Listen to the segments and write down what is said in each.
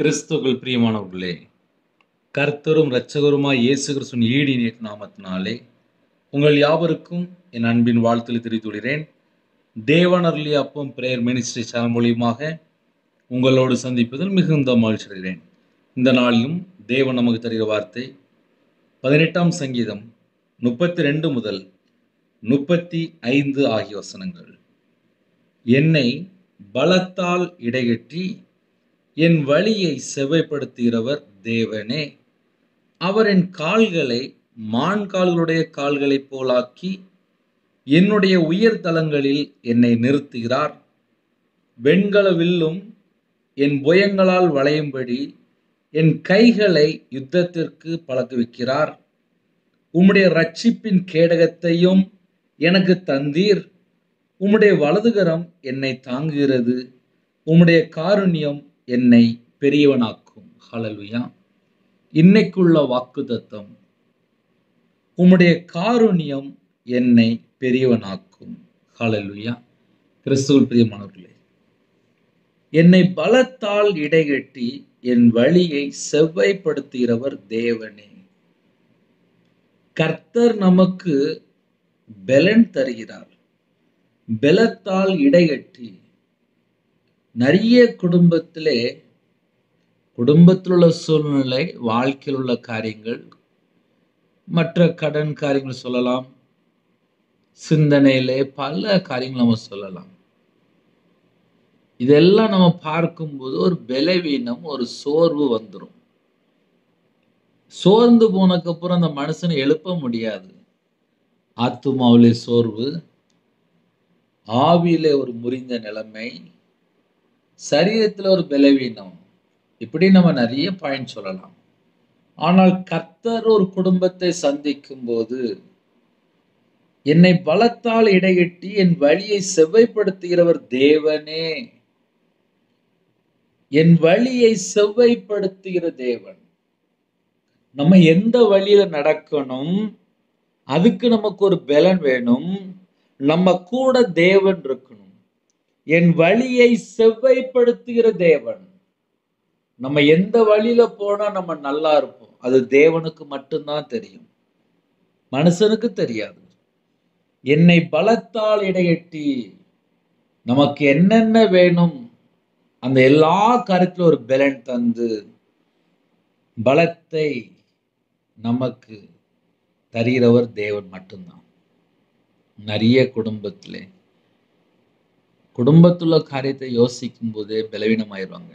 கிறிஸ்துவுக்குள் பிரியமானவர்களே, கர்த்தரும் இரட்சகருமாய் இயேசு கிறிஸ்துவின் ஈடிய நாமத்தினாலே உங்கள் யாவருக்கும் என் அன்பின் வாழ்த்துக்களை தெரிவித்துக் கொள்கிறேன். தேவன் அருளிய அப்பம் பிரேயர் மினிஸ்ட்ரி சேனல் மூலியமாக உங்களோடு சந்திப்பதில் மிகுந்த மகிழ்ச்சி அடைகிறேன். இந்த நாளிலும் தேவன் நமக்கு தருகிற வார்த்தை 18ஆம் சங்கீதம் 32 முதல் 35 ஆகிய வசனங்கள். என்னை பலத்தால் இடைகட்டி என் வழியை செவ்வைப்படுத்துகிறவர் தேவனே. அவர் என் கால்களை மான்கால்களுடைய கால்களைப் போலாக்கி என்னுடைய உயர் தலங்களில் என்னை நிறுத்துகிறார். வெண்கல வில்லும் என் புயங்களால் வளையும்படி என் கைகளை யுத்தத்திற்கு பழக்குவிக்கிறார். உம்முடைய இரட்சிப்பின் கேடகத்தையும் எனக்கு தந்தீர். உம்முடைய வலதுகரம் என்னை தாங்குகிறது. உம்முடைய காருண்யம் என்னை பெரியவனாக்கும். ஹல்லேலூயா. இன்னைக்குள்ள வாக்குத்தத்தம், உம்முடைய காருண்யம் என்னை பெரியவனாக்கும். ஹல்லேலூயா. கிறிஸ்துவுக்குள் பிரியமானவர்களே, என்னை பலத்தால் இடைகட்டி என் வழியை செவ்வைப்படுத்துகிறவர் தேவனே. கர்த்தர் நமக்கு பலன் தருகிறார். பலத்தால் இடைகட்டி நிறைய குடும்பத்தில் உள்ள சூழ்நிலை, வாழ்க்கையில் உள்ள காரியங்கள், மற்ற கடன் காரியங்கள் சொல்லலாம், சிந்தனையிலே பல காரியங்கள் நம்ம சொல்லலாம். இதெல்லாம் நம்ம பார்க்கும்போது ஒரு பலவீனம், ஒரு சோர்வு வந்துடும். சோர்ந்து போனதுக்கப்புறம் அந்த மனுஷனை எழுப்ப முடியாது. ஆத்துமாவிலே சோர்வு, ஆவியிலே ஒரு முறிந்த நிலைமை, சரீரத்தில் ஒரு பலவீனம், இப்படி நம்ம நிறைய பாயிண்ட் சொல்லலாம். ஆனால் கர்த்தர் ஒரு குடும்பத்தை சந்திக்கும் போது, என்னை பலத்தால் இடைகட்டி என் வழியை செவ்வைப்படுத்துகிறவர் தேவனே. என் வழியை செவ்வைப்படுத்துகிற தேவன். நம்ம எந்த வழியில நடக்கணும், அதுக்கு நமக்கு ஒரு பலன் வேணும். நம்ம கூட தேவன் இருக்கணும். என் வழியை செவ்வைப்படுத்துகிற தேவன். நம்ம எந்த வழியில போனா நம்ம நல்லா இருப்போம், அது தேவனுக்கு மட்டும்தான் தெரியும், மனுஷனுக்கு தெரியாது. என்னை பலத்தால் இடையட்டி நமக்கு என்னென்ன வேணும் அந்த எல்லா காரியத்திலும் ஒரு பலன் தந்து பலத்தை நமக்கு தருகிறவர் தேவன் மட்டும்தான். நிறைய குடும்பத்துள்ள காரியத்தை யோசிக்கும் போதே பலவீனமாயிருவாங்க.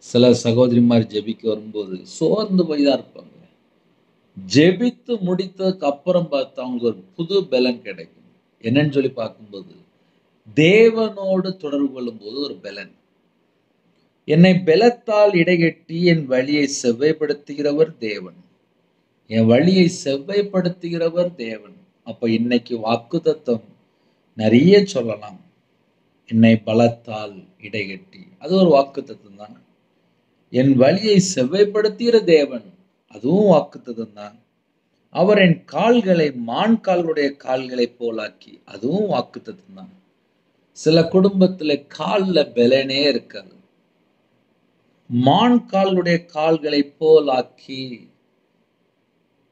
சில சகோதரிமார் ஜெபிக்க வரும்போது சோர்ந்து போய் தான் இருப்பாங்க. ஜெபித்து முடித்ததுக்கு அப்புறம் பார்த்தா அவங்களுக்கு ஒரு புது பலன் கிடைக்கும். என்னன்னு சொல்லி பார்க்கும்போது, தேவனோடு தொடர்பு கொள்ளும் போது ஒரு பலன். என்னை பலத்தால் இடைகட்டி என் வழியை செவ்வைப்படுத்துகிறவர் தேவன். என் வழியை செவ்வைப்படுத்துகிறவர் தேவன். அப்ப இன்னைக்கு வாக்குத்தத்தம் நிறைய சொல்லலாம். என்னை பலத்தால் இடைகட்டி, அது ஒரு வாக்குத்தத்தம் தான். என் வழியை செவ்வைப்படுத்துகிற தேவன், அதுவும் வாக்குத்தத்தம் தான். அவர் என் கால்களை மான்கால்களுடைய கால்களை போலாக்கி, அதுவும் வாக்குத்தத்தம் தான். சில குடும்பத்துல கால்ல பலனே இருக்காது. மான்கால்களுடைய கால்களை போலாக்கி,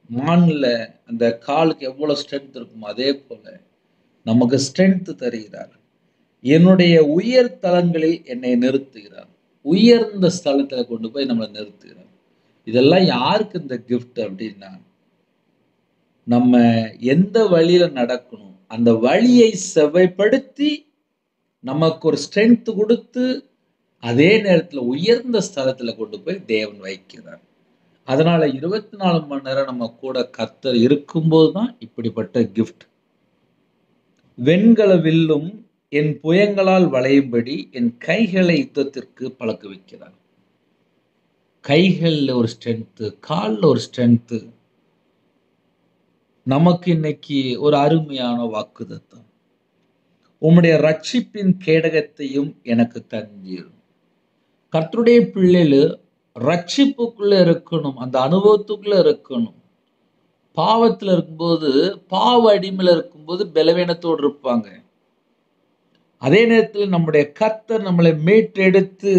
மான்ல அந்த காலுக்கு எவ்வளவு ஸ்ட்ரென்த் இருக்கும், அதே போல நமக்கு ஸ்ட்ரென்த் தருகிறார். என்னுடைய உயர் தலங்களில் என்னை நிறுத்துகிறார். உயர்ந்த ஸ்தலத்துல கொண்டு போய் நம்மளை நிறுத்துகிறார். இதெல்லாம் யாருக்கு இந்த கிஃப்ட் அப்படின்னா, நம்ம எந்த வழியில நடக்கணும், அந்த வழியை செவ்வைப்படுத்தி நமக்கு ஒரு ஸ்ட்ரென்த் கொடுத்து, அதே நேரத்துல உயர்ந்த ஸ்தலத்துல கொண்டு போய் தேவன் வைக்கிறார். அதனால 24 மணி நேரம் நம்ம கூட கர்த்தர் இருக்கும்போது தான் இப்படிப்பட்ட கிஃப்ட். வெண்கல வில்லும் என் புயங்களால் வளையும்படி என் கைகளை யுத்தத்திற்கு பழக்குவிக்கிறார். கைகள்ல ஒரு ஸ்ட்ரென்த், கால்ல ஒரு ஸ்ட்ரென்த். நமக்கு இன்னைக்கு ஒரு அருமையான வாக்குத்தத்தம். உம்முடைய ரட்சிப்பின் கேடகத்தையும் எனக்கு தந்தீர். கர்த்தருடைய பிள்ளைகள் ரட்சிப்புக்குள்ள இருக்கணும், அந்த அனுபவத்துக்குள்ள இருக்கணும். பாவத்துல இருக்கும்போது, பாவ அடிமையில இருக்கும்போது பலவீனத்தோடு இருப்பாங்க. அதே நேரத்தில் நம்முடைய கர்த்தர் நம்மளை மீட்டெடுத்து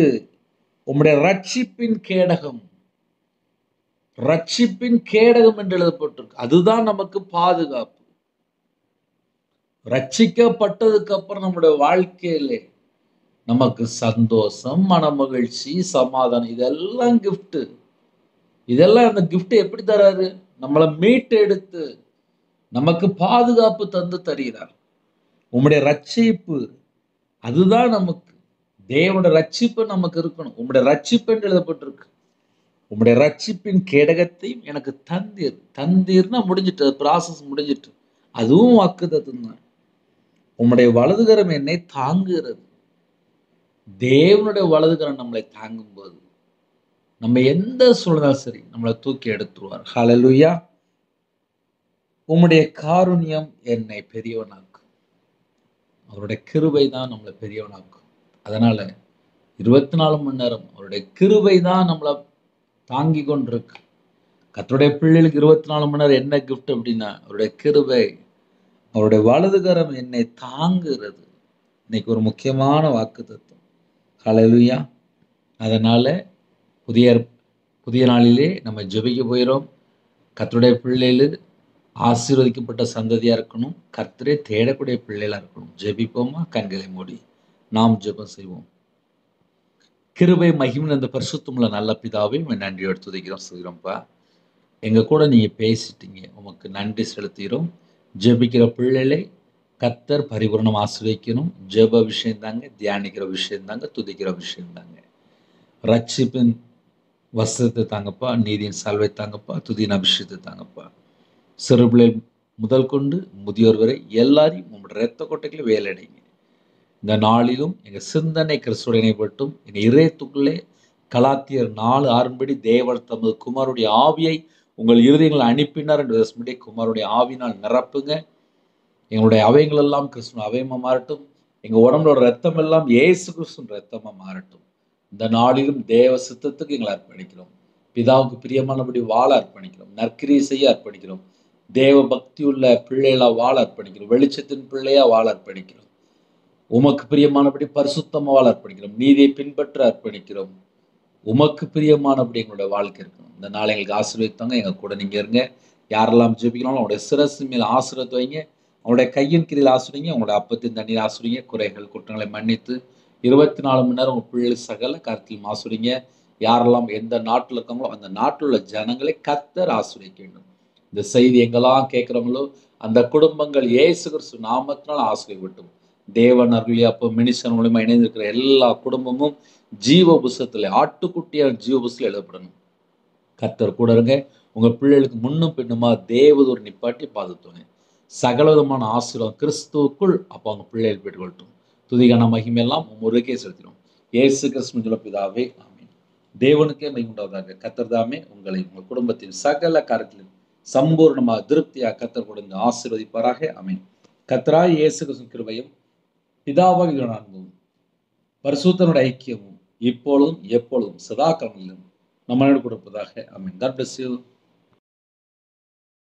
உம்முடைய ரட்சிப்பின் கேடகம், ரட்சிப்பின் கேடகம் என்று எழுதப்பட்டிருக்கு. அதுதான் நமக்கு பாதுகாப்பு. ரட்சிக்கப்பட்டதுக்கு அப்புறம் நம்முடைய வாழ்க்கையிலே நமக்கு சந்தோஷம், மனமகிழ்ச்சி, சமாதானம், இதெல்லாம் கிஃப்ட். இதெல்லாம் அந்த கிஃப்ட் எப்படி தராரு? நம்மளை மீட்டு எடுத்து நமக்கு பாதுகாப்பு தந்து தருகிறார். உம்முடைய ரட்சிப்பு, அதுதான் நமக்கு. தேவனுடைய ரட்சிப்பு நமக்கு இருக்கணும். உம்முடைய ரட்சிப்பு என்று எழுதப்பட்டிருக்கு. உம்முடைய ரட்சிப்பின் கேடகத்தையும் எனக்கு தந்தீர். தந்தீர்னா முடிஞ்சிட்டு, ப்ராசஸ் முடிஞ்சிட்டு. அதுவும் வாக்குத்தத்தம் தான். உம்முடைய வலதுகரம் என்னை தாங்குகிறது. தேவனுடைய வலதுகரம் நம்மளை தாங்கும் போது நம்ம எந்த சூழ்நிலும் சரி நம்மளை தூக்கி எடுத்துருவார். ஹல்லேலூயா. உம்முடைய காருண்யம் என்னை பெரியவனாக்கும். அவருடைய கிருபை தான் நம்மளை பெரியவனாக்கும். அதனால 24 மணி நேரம் அவருடைய கிருபை தான் நம்மளை தாங்கி கொண்டிருக்கு. கர்த்தருடைய பிள்ளைகளுக்கு 24 மணி நேரம் என்ன கிஃப்ட் அப்படின்னா அவருடைய கிருபை. அவருடைய வலதுகரம் என்னை தாங்குகிறது. இன்னைக்கு ஒரு முக்கியமான வாக்குத்தத்தம். ஹல்லேலூயா. அதனால புதிய நாளிலே நம்ம ஜெபிக்க போயிடும். கர்த்தருடைய பிள்ளைகள் ஆசீர்வதிக்கப்பட்ட சந்ததியா இருக்கணும். கர்த்தரை தேடக்கூடிய பிள்ளைகளா இருக்கணும். ஜெபிப்போமா? கண்களை மூடி நாம் ஜெபம் செய்வோம். கிருபை மகிமை அந்த பரிசுத்தமுள்ள நல்ல பிதாவே, நன்றியோடு துதிக்கிறோம், சொல்கிறோம்ப்பா. எங்க கூட நீங்க பேசிட்டீங்க, உமக்கு நன்றி செலுத்துகிறோம். ஜெபிக்கிற பிள்ளைகளை கர்த்தர் பரிபூரணம் ஆசீர்வதிக்கணும். ஜெப விஷயம் தாங்க, தியானிக்கிற விஷயம் தாங்க, துதிக்கிற விஷயம் தாங்க. ரட்சிப்பின் வஸ்திரத்தை தாங்கப்பா, நீதியின் சால்வை தாங்கப்பா, துதியின் அபிஷேகத்தை தாங்கப்பா. சிறு பிள்ளை முதல் கொண்டு முதியோர் வரை எல்லாரையும் உங்களுடைய இரத்த கொட்டைகளை வேலையடைங்க. இந்த நாளிலும் எங்கள் சிந்தனை கிறிஸ்துவோடு இணைப்பட்டும். எங்கள் இதயத்துக்குள்ளே கலாத்தியர் 4:6 தேவன் தமது குமாருடைய ஆவியை உங்கள் இருதயங்களை அனுப்பினார் என்று குமாருடைய ஆவினால் நிரப்புங்க. எங்களுடைய அவயங்கள் எல்லாம் கிறிஸ்துவ அவயமா மாறட்டும். எங்கள் உடம்போட ரத்தம் எல்லாம் இயேசு கிறிஸ்துவின் ரத்தமா மாறட்டும். இந்த நாளிலும் தேவ சித்தத்துக்கு எங்களை அர்ப்பணிக்கிறோம். பிதாவுக்கு பிரியமானபடி வாழ அர்ப்பணிக்கிறோம். நற்கிரியை செய்ய அர்ப்பணிக்கிறோம். தேவ பக்தி உள்ள பிள்ளைகளா வாழ அர்ப்பணிக்கிறோம். வெளிச்சத்தின் பிள்ளையா வாழ அர்ப்பணிக்கிறோம். உமக்கு பிரியமானபடி பரிசுத்தமா வாழ அர்ப்பணிக்கிறோம். நீதியை பின்பற்ற அர்ப்பணிக்கிறோம். உமக்கு பிரியமானபடி எங்களுடைய வாழ்க்கை இருக்கணும். இந்த நாளை எங்களுக்கு ஆசீர்வதித்தாங்க. எங்க கூட நீங்க இருங்க. யாரெல்லாம் ஜெபிக்கணும் அவங்களுடைய சிரசு மேல் ஆசீர்வாதத்தை வைங்க. அவங்களுடைய கையின் கீழில் ஆசீர்வதிங்க. அவங்களுடைய அப்பத்தின் தண்ணீர் ஆசீர்வதிங்க. குறைகள் குற்றங்களை மன்னித்து 24 மணி நேரம் உங்கள் பிள்ளை சகல கருத்திலும் ஆசீர்வதிங்க. யாரெல்லாம் எந்த நாட்டில் இருக்காங்களோ அந்த நாட்டில் உள்ள ஜனங்களை கர்த்தர் ஆசீர்வதிக்க வேண்டும். இந்த செய்தி எங்கெல்லாம் கேட்குறவங்களோ அந்த குடும்பங்கள் இயேசு கிறிஸ்து நாமத்தினால் ஆசீர்வதிக்கட்டும். தேவன் அருளி அப்போ மினிஸ்டர் மூலமா இணைந்திருக்கிற எல்லா குடும்பமும் ஜீவ புஸ்தகத்தில் ஆட்டுக்குட்டியான ஜீவ புஸ்தகத்தில் எழுதப்படணும். கர்த்தர் கூட இருங்க. உங்க பிள்ளைகளுக்கு முன்னும் பின்னுமா தேவதூர் நிப்பாட்டி பாதுகாத்துங்க. சகலவிதமான ஆசீர்வாதம் கிறிஸ்துவுக்குள் அப்போ அவங்க பிள்ளைகள் பெற்றுக்கொள்ளட்டும். துதிகான மகிமையெல்லாம் முருகே செலுத்திடும். இயேசு கிறிஸ்து சொல்ல பிதாவே, ஆமென். தேவனுக்கே மகிமை உண்டாவதாக. கர்த்தர் தாமே உங்களை உங்கள் குடும்பத்தின் சகல காரியத்திலும் சம்பூர்ணமாக திருப்தியாக கர்த்தர் கொடுங்க ஆசீர்வதிப்பாராக. ஆமென். கர்த்தராகிய இயேசு கிறிஸ்துவின் கிருபையும் பிதாவாகிய அன்பும் பரிசுத்தனுடைய ஐக்கியமும் இப்பொழுதும் எப்பொழுதும் சதா காலங்களிலும் நம்மளோடு கொடுப்பதாக. ஆமென். God bless you.